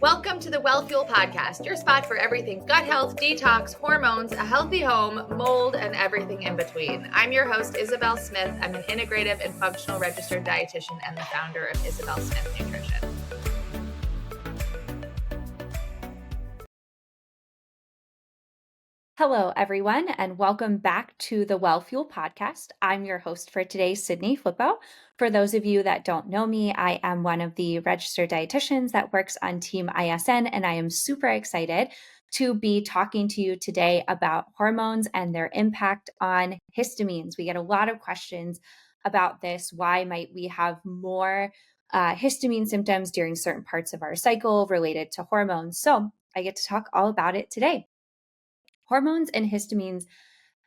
Welcome to the Well Fuel Podcast, your spot for everything gut health, detox, hormones, a healthy home, mold, and everything in between. I'm your host, Isabel Smith. I'm an integrative and functional registered dietitian and the founder of Isabel Smith Nutrition. Hello, everyone, and welcome back to the Well Fuel Podcast. I'm your host for today, Sydney Flippo. For those of you that don't know me, I am one of the registered dietitians that works on Team ISN, and I am super excited to be talking to you today about hormones and their impact on histamines. We get a lot of questions about this. Why might we have more histamine symptoms during certain parts of our cycle related to hormones? So I get to talk all about it today. Hormones and histamines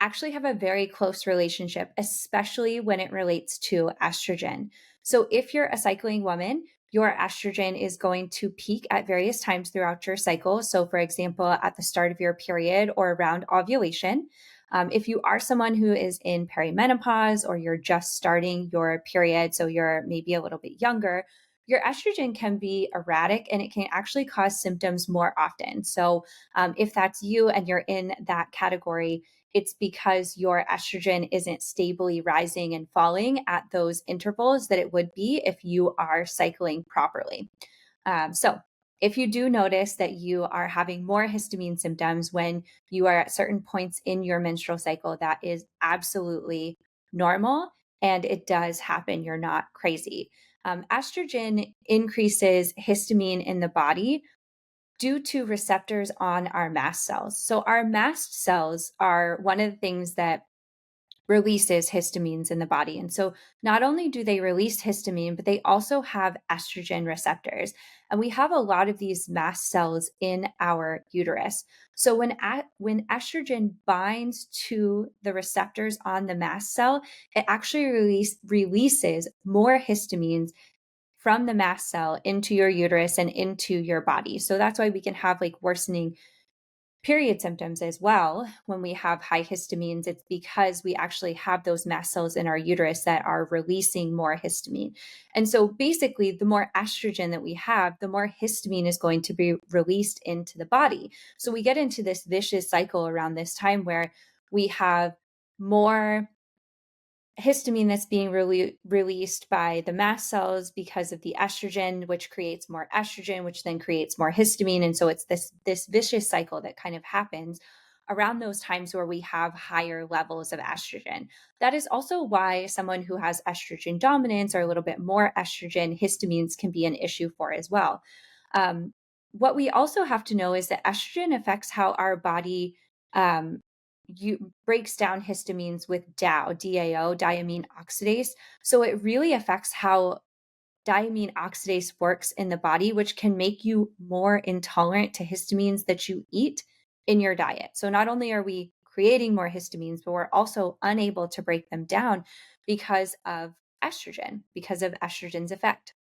actually have a very close relationship, especially when it relates to estrogen. So, if you're a cycling woman, your estrogen is going to peak at various times throughout your cycle. So, for example, at the start of your period or around ovulation. If you are someone who is in perimenopause or you're just starting your period, so you're maybe a little bit younger, your estrogen can be erratic and it can actually cause symptoms more often. So, if that's you and you're in that category, it's because your estrogen isn't stably rising and falling at those intervals that it would be if you are cycling properly. So, if you do notice that you are having more histamine symptoms when you are at certain points in your menstrual cycle, that is absolutely normal and it does happen. You're not crazy. Estrogen increases histamine in the body due to receptors on our mast cells. So, our mast cells are one of the things that releases histamines in the body. And so, not only do they release histamine, but they also have estrogen receptors. And we have a lot of these mast cells in our uterus. So, when estrogen binds to the receptors on the mast cell, it actually releases more histamines from the mast cell into your uterus and into your body. So that's why we can have like worsening period symptoms as well when we have high histamines. It's because we actually have those mast cells in our uterus that are releasing more histamine. And so basically, the more estrogen that we have, the more histamine is going to be released into the body. So we get into this vicious cycle around this time where we have more histamine that's being released by the mast cells because of the estrogen, which creates more estrogen, which then creates more histamine. And so it's this vicious cycle that kind of happens around those times where we have higher levels of estrogen. That is also why someone who has estrogen dominance or a little bit more estrogen, histamines can be an issue for as well. What we also have to know is that estrogen affects how our body um, breaks down histamines with DAO, diamine oxidase. So it really affects how diamine oxidase works in the body, which can make you more intolerant to histamines that you eat in your diet. So not only are we creating more histamines, but we're also unable to break them down because of estrogen's effect.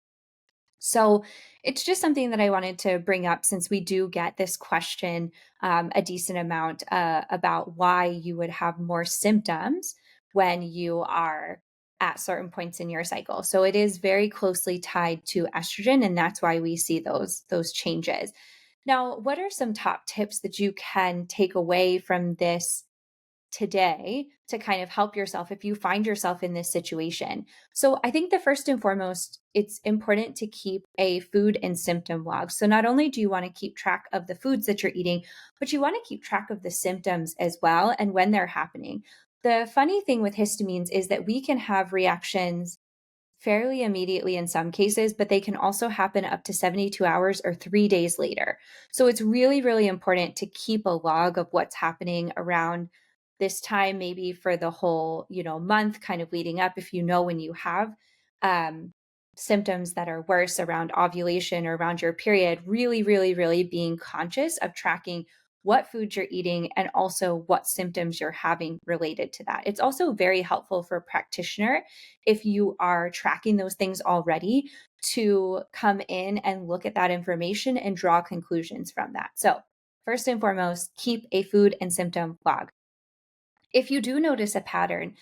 So it's just something that I wanted to bring up since we do get this question a decent amount about why you would have more symptoms when you are at certain points in your cycle. So it is very closely tied to estrogen, and that's why we see those changes. Now, what are some top tips that you can take away from this today to kind of help yourself if you find yourself in this situation? So, I think the first and foremost, it's important to keep a food and symptom log. So, not only do you want to keep track of the foods that you're eating, but you want to keep track of the symptoms as well and when they're happening. The funny thing with histamines is that we can have reactions fairly immediately in some cases, but they can also happen up to 72 hours or 3 days later. So it's really, really important to keep a log of what's happening around this time, maybe for the whole, month kind of leading up. If you know when you have um, symptoms that are worse around ovulation or around your period, really, really, really being conscious of tracking what foods you're eating and also what symptoms you're having related to that. It's also very helpful for a practitioner if you are tracking those things already to come in and look at that information and draw conclusions from that. So, first and foremost, keep a food and symptom log. If you do notice a pattern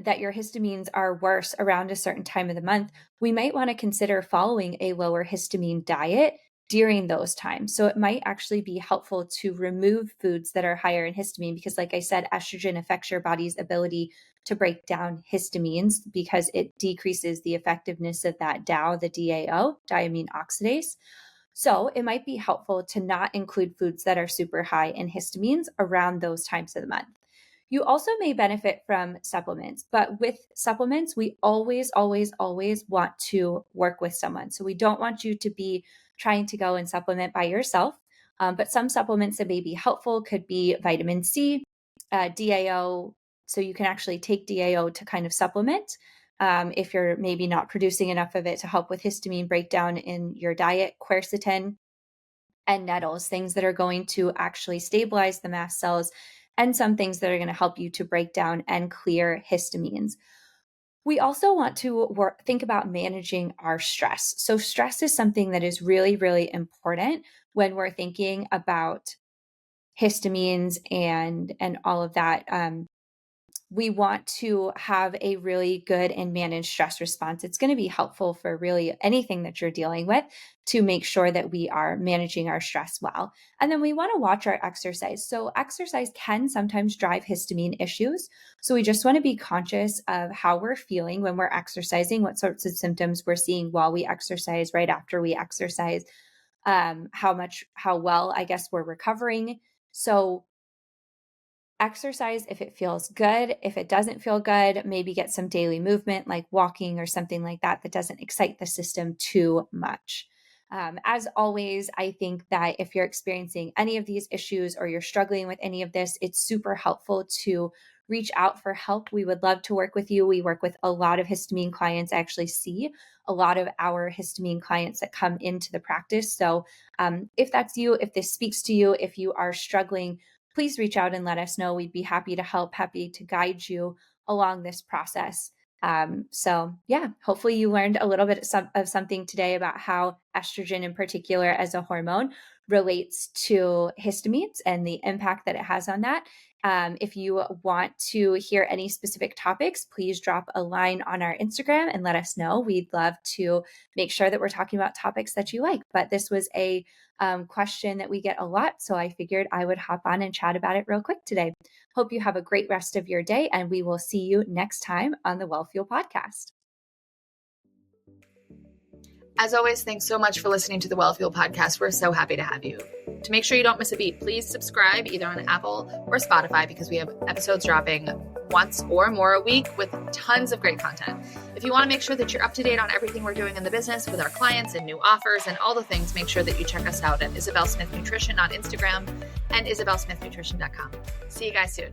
that your histamines are worse around a certain time of the month, we might want to consider following a lower histamine diet during those times. So it might actually be helpful to remove foods that are higher in histamine because, like I said, estrogen affects your body's ability to break down histamines because it decreases the effectiveness of that DAO, the DAO, diamine oxidase. So it might be helpful to not include foods that are super high in histamines around those times of the month. You also may benefit from supplements, but with supplements, we always, always, always want to work with someone. So we don't want you to be trying to go and supplement by yourself. But some supplements that may be helpful could be vitamin C, DAO. So you can actually take DAO to kind of supplement if you're maybe not producing enough of it to help with histamine breakdown in your diet, quercetin and nettles, things that are going to actually stabilize the mast cells, and some things that are going to help you to break down and clear histamines. We also want to think about managing our stress. So stress is something that is really, really important when we're thinking about histamines and all of that. We want to have a really good and managed stress response. It's going to be helpful for really anything that you're dealing with to make sure that we are managing our stress well. And then we want to watch our exercise. So exercise can sometimes drive histamine issues. So we just want to be conscious of how we're feeling when we're exercising, what sorts of symptoms we're seeing while we exercise, right after we exercise, how well, I guess, we're recovering. So exercise if it feels good. If it doesn't feel good, maybe get some daily movement like walking or something like that that doesn't excite the system too much. As always, I think that if you're experiencing any of these issues or you're struggling with any of this, it's super helpful to reach out for help. We would love to work with you. We work with a lot of histamine clients. I actually see a lot of our histamine clients that come into the practice. So if that's you, if this speaks to you, if you are struggling, please reach out and let us know. We'd be happy to help, happy to guide you along this process. So yeah, hopefully you learned a little bit of something today about how estrogen in particular as a hormone relates to histamines and the impact that it has on that. If you want to hear any specific topics, please drop a line on our Instagram and let us know. We'd love to make sure that we're talking about topics that you like. But this was a question that we get a lot, so I figured I would hop on and chat about it real quick today. Hope you have a great rest of your day, and we will see you next time on the Well Fuel Podcast. As always, thanks so much for listening to the Well Fuel Podcast. We're so happy to have you. To make sure you don't miss a beat, please subscribe either on Apple or Spotify because we have episodes dropping once or more a week with tons of great content. If you want to make sure that you're up to date on everything we're doing in the business with our clients and new offers and all the things, make sure that you check us out at Isabel Smith Nutrition on Instagram and isabelsmithnutrition.com. See you guys soon.